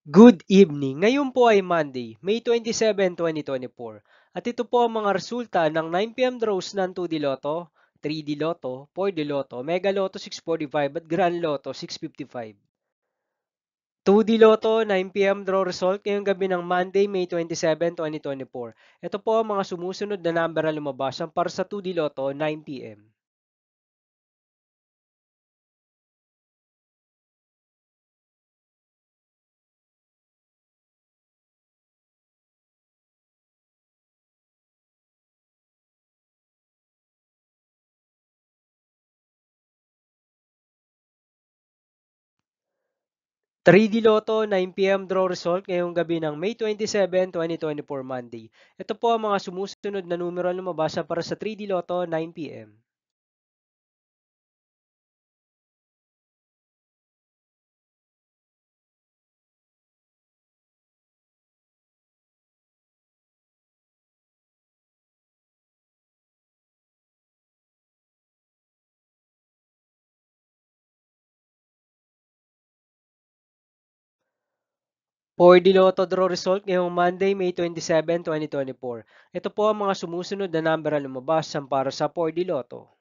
Good evening! Ngayon po ay Monday, May 27, 2024. At ito po ang mga resulta ng 9 p.m. draws ng 2D Lotto, 3D Lotto, 4D Lotto, Mega Lotto 645 at Grand Lotto 655. 2D Lotto 9 p.m. draw result ngayong gabi ng Monday, May 27, 2024. Ito po ang mga sumusunod na number na lumabas para sa 2D Lotto 9 p.m. 3D Lotto 9 p.m. draw result ngayong gabi ng May 27, 2024 Monday. Ito po ang mga sumusunod na numero na lumabas para sa 3D Lotto 9 p.m. For the Lotto draw result ngayong Monday, May 27, 2024. Ito po ang mga sumusunod na number na lumabas para sa 4D Lotto.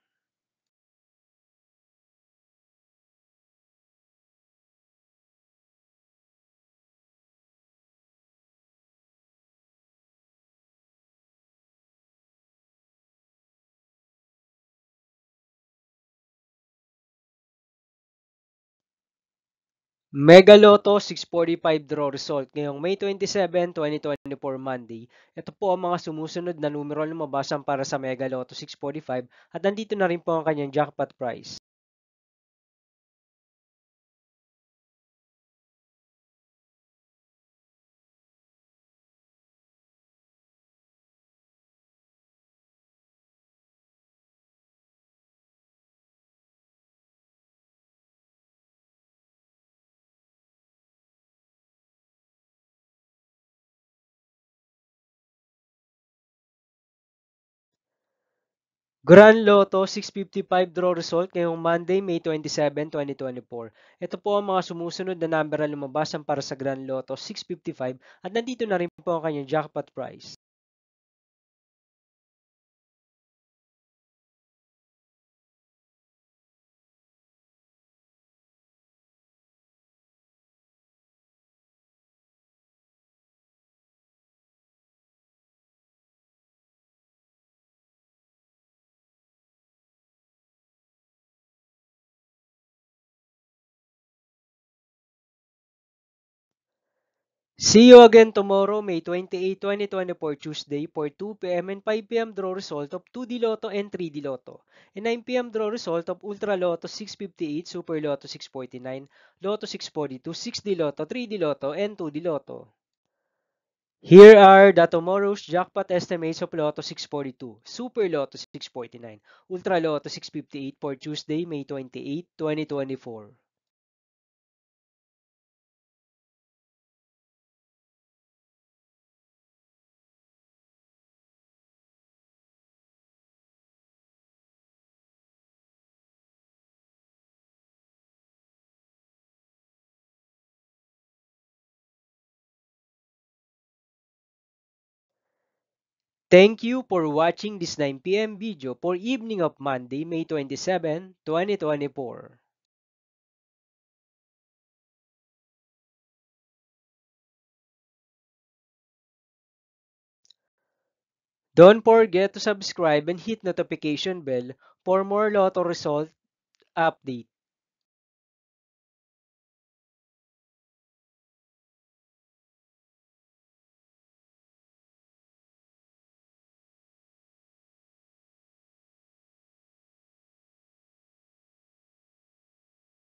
Mega Lotto 645 draw result ngayong May 27, 2024 Monday. Ito po ang mga sumusunod na numero na lumabas para sa Mega Lotto 645 at nandito na rin po ang kanyang jackpot price. Grand Lotto 655 draw result ngayong Monday, May 27, 2024. Ito po ang mga sumusunod na number na lumabas para sa Grand Lotto 655 at nandito na rin po ang kanyang jackpot price. See you again tomorrow, May 28, 2024, Tuesday for 2 p.m. and 5 p.m. draw result of 2D Lotto and 3D Lotto. And 9 p.m. draw result of Ultra Lotto 658, Super Lotto 649, Lotto 642, 6D Lotto, 3D Lotto, and 2D Lotto. Here are the tomorrow's jackpot estimates of Lotto 642, Super Lotto 649, Ultra Lotto 658 for Tuesday, May 28, 2024. Thank you for watching this 9 p.m. video for evening of Monday, May 27, 2024. Don't forget to subscribe and hit notification bell for more Lotto result update.